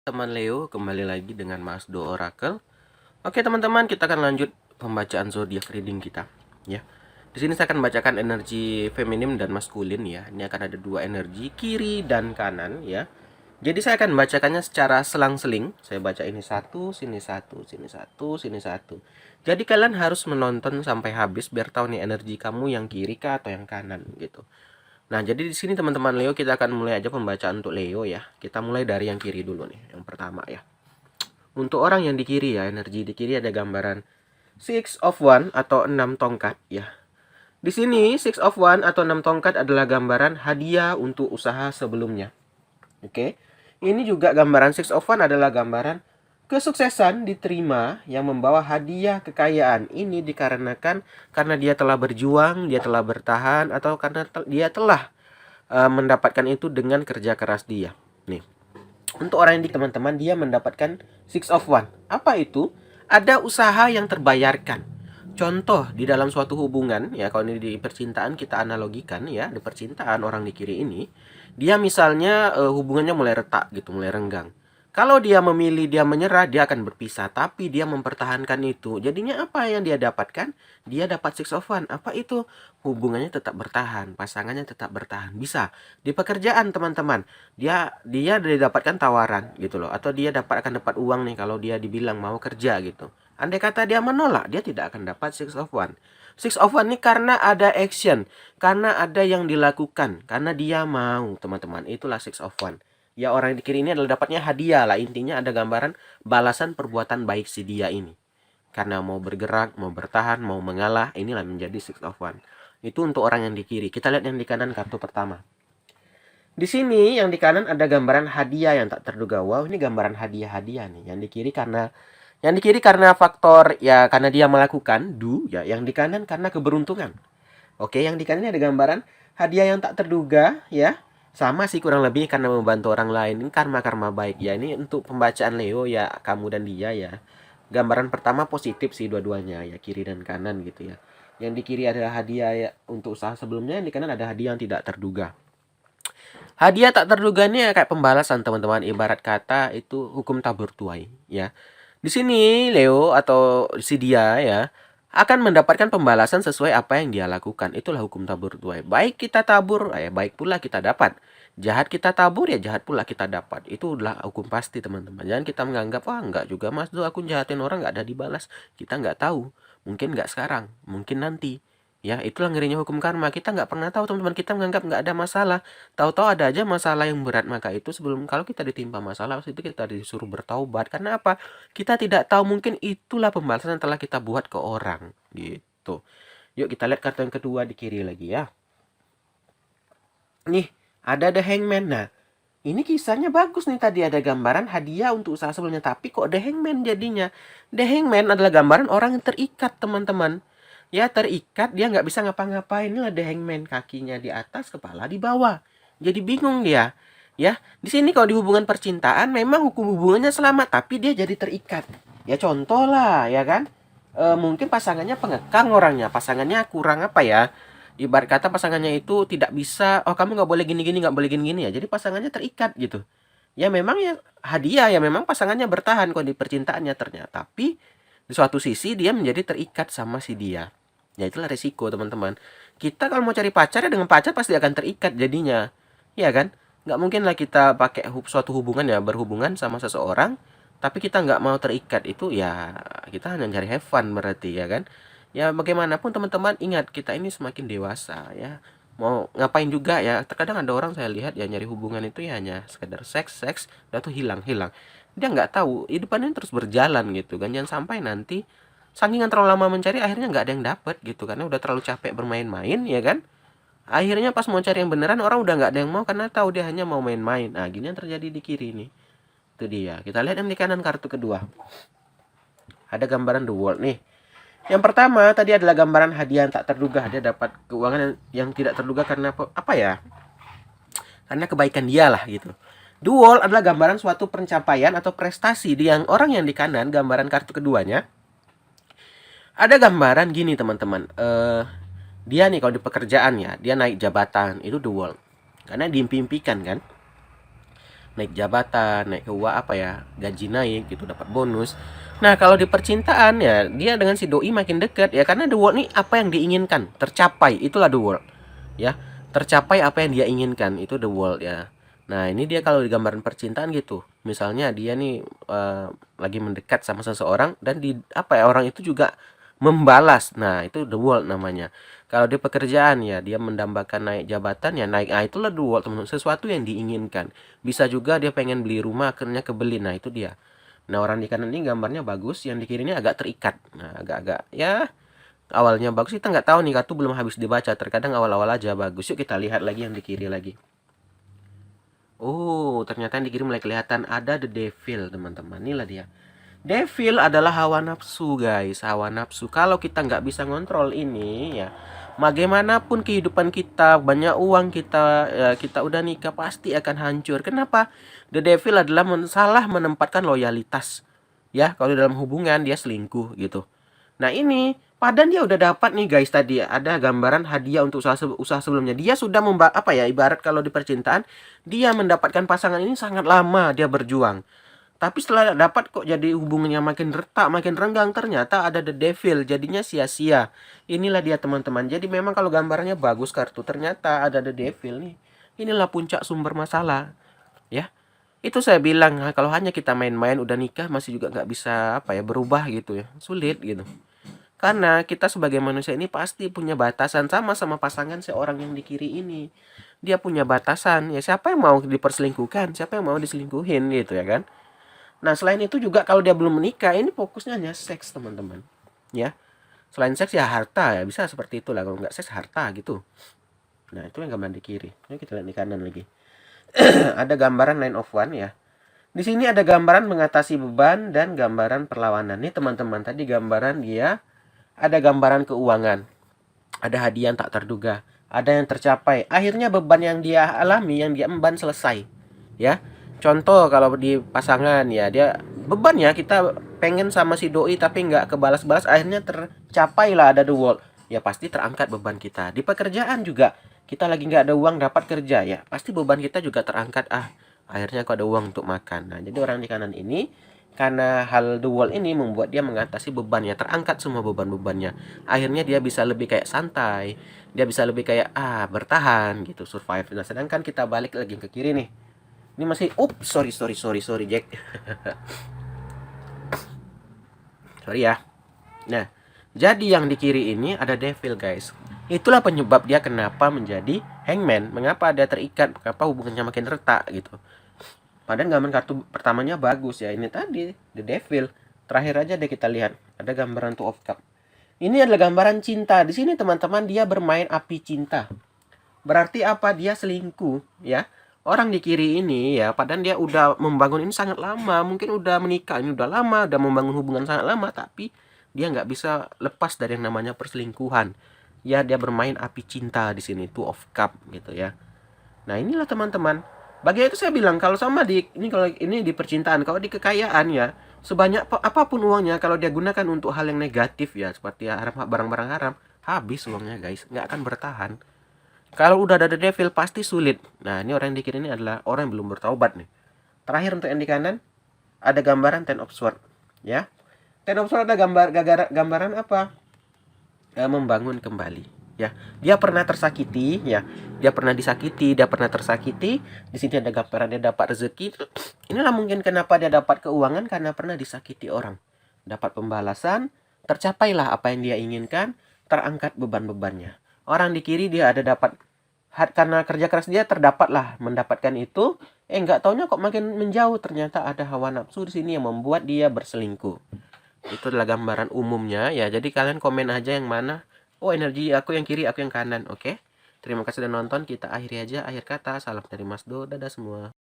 Teman Leo, kembali lagi dengan Mas Do Oracle. Oke teman-teman, kita akan lanjut pembacaan zodiak reading kita, ya. Di sini saya akan bacakan energi feminim dan maskulin, ya. Ini akan ada dua energi, kiri dan kanan, ya. Jadi saya akan membacakannya secara selang-seling. Saya baca ini satu, sini satu, sini satu, sini satu. Jadi kalian harus menonton sampai habis biar tahu nih energi kamu yang kiri kah atau yang kanan gitu. Nah, jadi di sini teman-teman Leo kita akan mulai aja pembacaan untuk Leo ya. Kita mulai dari yang kiri dulu nih, yang pertama ya. Untuk orang yang di kiri ya, energi di kiri ada gambaran Six of One atau 6 tongkat ya. Di sini Six of One atau 6 tongkat adalah gambaran hadiah untuk usaha sebelumnya. Oke. Ini juga gambaran Six of One adalah gambaran kesuksesan diterima yang membawa hadiah kekayaan. Ini dikarenakan karena dia telah berjuang, dia telah bertahan, atau karena dia telah mendapatkan itu dengan kerja keras dia. Nih, untuk orang ini teman-teman, dia mendapatkan Six of One. Apa itu? Ada usaha yang terbayarkan. Contoh di dalam suatu hubungan ya, kalau ini di percintaan kita analogikan ya, di percintaan orang di kiri ini, dia misalnya hubungannya mulai retak gitu, mulai renggang. Kalau dia memilih dia menyerah, dia akan berpisah, tapi dia mempertahankan itu. Jadinya apa yang dia dapatkan? Dia dapat Six of One. Apa itu? Hubungannya tetap bertahan, pasangannya tetap bertahan. Bisa di pekerjaan teman-teman. Dia didapatkan tawaran gitu loh, atau dia akan dapat uang nih kalau dia dibilang mau kerja gitu. Andai kata dia menolak, dia tidak akan dapat Six of One. Six of One ini karena ada action, karena ada yang dilakukan, karena dia mau teman-teman. Itulah Six of One. Ya, orang di kiri ini adalah dapatnya hadiah lah. Intinya ada gambaran balasan perbuatan baik si dia ini. Karena mau bergerak, mau bertahan, mau mengalah, inilah menjadi Six of One. Itu untuk orang yang di kiri. Kita lihat yang di kanan, kartu pertama. Di sini yang di kanan ada gambaran hadiah yang tak terduga. Wow, ini gambaran hadiah-hadiah nih. Yang di kiri karena faktor ya, karena dia melakukan do ya. Yang di kanan karena keberuntungan. Oke, yang di kanan ini ada gambaran hadiah yang tak terduga ya. Sama sih kurang lebih karena membantu orang lain. Ini karma-karma baik ya. Ini untuk pembacaan Leo ya, kamu dan dia ya. Gambaran pertama positif sih dua-duanya ya, kiri dan kanan gitu ya. Yang di kiri adalah hadiah ya, untuk usaha sebelumnya, yang di kanan ada hadiah yang tidak terduga. Hadiah tak terduga ini kayak pembalasan teman-teman, ibarat kata itu hukum tabur tuai ya. Di sini Leo atau si dia ya akan mendapatkan pembalasan sesuai apa yang dia lakukan. Itulah hukum tabur tuai. Baik kita tabur, ya baik pula kita dapat. Jahat kita tabur, ya jahat pula kita dapat. Itu adalah hukum pasti teman-teman. Jangan kita menganggap, wah enggak juga mas tuh aku jahatin orang nggak ada dibalas. Kita nggak tahu. Mungkin nggak sekarang, mungkin nanti. Ya, itulah ngerinya hukum karma. Kita nggak pernah tahu teman-teman. Kita menganggap nggak ada masalah. Tahu-tahu ada aja masalah yang berat. Maka itu sebelum kalau kita ditimpa masalah, itu kita disuruh bertaubat. Karena apa? Kita tidak tahu, mungkin itulah pembalasan yang telah kita buat ke orang. Gitu. Yuk kita lihat kartu yang kedua di kiri lagi ya. Nih, ada The Hangman. Nah, ini kisahnya bagus nih, tadi ada gambaran hadiah untuk usaha sebelumnya. Tapi kok The Hangman jadinya? The Hangman adalah gambaran orang yang terikat teman-teman. Ya terikat, dia nggak bisa ngapa-ngapain. Inilah The Hangman, kakinya di atas, kepala di bawah. Jadi bingung dia. Ya, di sini kalau di hubungan percintaan memang hukum hubungannya selamat, tapi dia jadi terikat. Ya contoh lah, ya kan? Mungkin pasangannya pengekang orangnya, pasangannya kurang apa ya? Ibarat kata pasangannya itu tidak bisa, oh kamu nggak boleh gini-gini, nggak boleh gini-gini ya. Jadi pasangannya terikat gitu. Ya memang ya hadiah, ya memang pasangannya bertahan kok di percintaannya ternyata. Tapi di suatu sisi dia menjadi terikat sama si dia. Ya itulah resiko teman-teman. Kita kalau mau cari pacar ya dengan pacar pasti akan terikat jadinya. Ya kan? Nggak mungkin lah kita pakai suatu hubungan ya, berhubungan sama seseorang, tapi kita nggak mau terikat. Itu ya kita hanya cari have fun berarti ya kan. Ya bagaimanapun teman-teman ingat, kita ini semakin dewasa ya. Mau ngapain juga ya. Terkadang ada orang saya lihat ya nyari hubungan itu ya hanya sekedar seks, udah tuh hilang. Dia nggak tahu hidupannya terus berjalan gitu kan. Jangan sampai nanti saking terlalu lama mencari akhirnya nggak ada yang dapet gitu, karena udah terlalu capek bermain-main ya kan. Akhirnya pas mau cari yang beneran orang udah nggak ada yang mau karena tahu dia hanya mau main-main. Nah gini yang terjadi di kiri nih. Itu dia. Kita lihat yang di kanan kartu kedua. Ada gambaran The World nih. Yang pertama tadi adalah gambaran hadiah yang tak terduga. Dia dapat keuangan yang tidak terduga karena apa ya? Karena kebaikan dia lah gitu. The Wall adalah gambaran suatu pencapaian atau prestasi. Yang orang yang di kanan, gambaran kartu keduanya, ada gambaran gini teman-teman. Dia nih kalau di pekerjaan ya, dia naik jabatan, itu The Wall. Karena diimpi-impikan kan. naik jabatan, naik ke apa ya, gaji naik gitu, dapat bonus. Nah, kalau di percintaan ya dia dengan si doi makin dekat ya, karena the world nih apa yang diinginkan tercapai, itulah the world ya. Tercapai apa yang dia inginkan itu the world ya. Nah, ini dia kalau di gambaran percintaan gitu. Misalnya dia nih lagi mendekat sama seseorang dan di apa ya, orang itu juga membalas. Nah, itu the world namanya. Kalau di pekerjaan ya dia mendambakan naik jabatan ya naik. Ah, itulah the world, teman-teman. Sesuatu yang diinginkan. Bisa juga dia pengen beli rumah akhirnya kebeli. Nah, itu dia. Nah, orang di kanan ini gambarnya bagus, yang di kiri ini agak terikat. Nah, agak-agak ya awalnya bagus, kita nggak tahu nih, kartu belum habis dibaca. Terkadang awal-awal aja bagus. Yuk kita lihat lagi yang di kiri lagi. Oh, ternyata yang di kiri mulai kelihatan ada the devil, teman-teman. Inilah dia. Devil adalah hawa nafsu, guys. Hawa nafsu. Kalau kita nggak bisa ngontrol ini ya, bagaimanapun kehidupan kita, banyak uang kita, ya, kita udah nikah pasti akan hancur. Kenapa? The devil adalah salah menempatkan loyalitas. Ya, kalau dalam hubungan dia selingkuh gitu. Nah, ini padahal dia udah dapat nih guys, tadi ada gambaran hadiah untuk usaha sebelumnya. Dia sudah apa ya, ibarat kalau di percintaan dia mendapatkan pasangan ini sangat lama dia berjuang. Tapi setelah dapat kok jadi hubungannya makin retak, makin renggang, ternyata ada the devil, jadinya sia-sia. Inilah dia teman-teman. Jadi memang kalau gambarnya bagus kartu, ternyata ada the devil nih. Inilah puncak sumber masalah, ya. Itu saya bilang, nah, kalau hanya kita main-main udah nikah masih juga nggak bisa apa ya berubah gitu ya. Sulit gitu. Karena kita sebagai manusia ini pasti punya batasan, sama pasangan seorang yang di kiri ini. Dia punya batasan. Ya siapa yang mau diperselingkuhkan? Siapa yang mau diselingkuhin gitu ya kan? Nah, selain itu juga kalau dia belum menikah, ini fokusnya hanya seks, teman-teman. Ya. Selain seks ya harta ya, bisa seperti itulah. Kalau nggak seks harta gitu. Nah, itu yang gambar di kiri. Ini kita lihat di kanan lagi. Ada gambaran line of one ya. Di sini ada gambaran mengatasi beban dan gambaran perlawanan. Nih teman-teman, tadi gambaran dia ada gambaran keuangan. Ada hadiah yang tak terduga, ada yang tercapai. Akhirnya beban yang dia alami, yang dia emban selesai. Ya. Contoh kalau di pasangan ya, dia beban ya, kita pengen sama si doi tapi nggak kebalas-balas, akhirnya tercapai lah ada the world. Ya pasti terangkat beban kita. Di pekerjaan juga, kita lagi nggak ada uang dapat kerja ya, pasti beban kita juga terangkat. Ah, akhirnya kok ada uang untuk makan. Nah, jadi orang di kanan ini karena hal the world ini membuat dia mengatasi bebannya, terangkat semua beban-bebannya. Akhirnya dia bisa lebih kayak santai, dia bisa lebih kayak bertahan gitu, survive. Nah, sedangkan kita balik lagi ke kiri nih. Ini masih sorry Jack. Sorry ya. Nah, jadi yang di kiri ini ada devil, guys. Itulah penyebab dia kenapa menjadi hangman, mengapa dia terikat, mengapa hubungannya makin retak gitu. Padahal gambar kartu pertamanya bagus ya. Ini tadi the devil. Terakhir aja deh kita lihat. Ada gambaran two of cup. Ini adalah gambaran cinta. Di sini teman-teman dia bermain api cinta. Berarti apa? Dia selingkuh ya. Orang di kiri ini ya, padahal dia udah membangun ini sangat lama. Mungkin udah menikah ini udah lama, udah membangun hubungan sangat lama. Tapi dia nggak bisa lepas dari yang namanya perselingkuhan. Ya, dia bermain api cinta di sini. Two of cup gitu ya. Nah, inilah teman-teman. Bagi itu saya bilang kalau sama kalau ini di percintaan, kalau di kekayaan ya, sebanyak apapun uangnya kalau dia gunakan untuk hal yang negatif ya, seperti barang-barang haram, habis uangnya guys, nggak akan bertahan. Kalau udah ada the devil pasti sulit. Nah, ini orang yang di kiri ini adalah orang yang belum bertaubat nih. Terakhir untuk yang di kanan ada gambaran ten of sword ya. Ten of sword ada gambaran apa? Membangun kembali ya. Dia pernah tersakiti ya, dia pernah disakiti, dia pernah tersakiti. Di sini ada gambaran dia dapat rezeki. Inilah mungkin kenapa dia dapat keuangan, karena pernah disakiti orang, dapat pembalasan, tercapailah apa yang dia inginkan, terangkat beban-bebannya. Orang di kiri dia ada dapat karena kerja keras dia terdapatlah mendapatkan itu, nggak taunya kok makin menjauh, ternyata ada hawa nafsu di sini yang membuat dia berselingkuh. Itu adalah gambaran umumnya ya. Jadi kalian komen aja yang mana. Oh, energi aku yang kiri, aku yang kanan. Oke. Terima kasih sudah nonton. Kita akhiri aja akhir kata. Salam dari Mas Do. Dadah semua.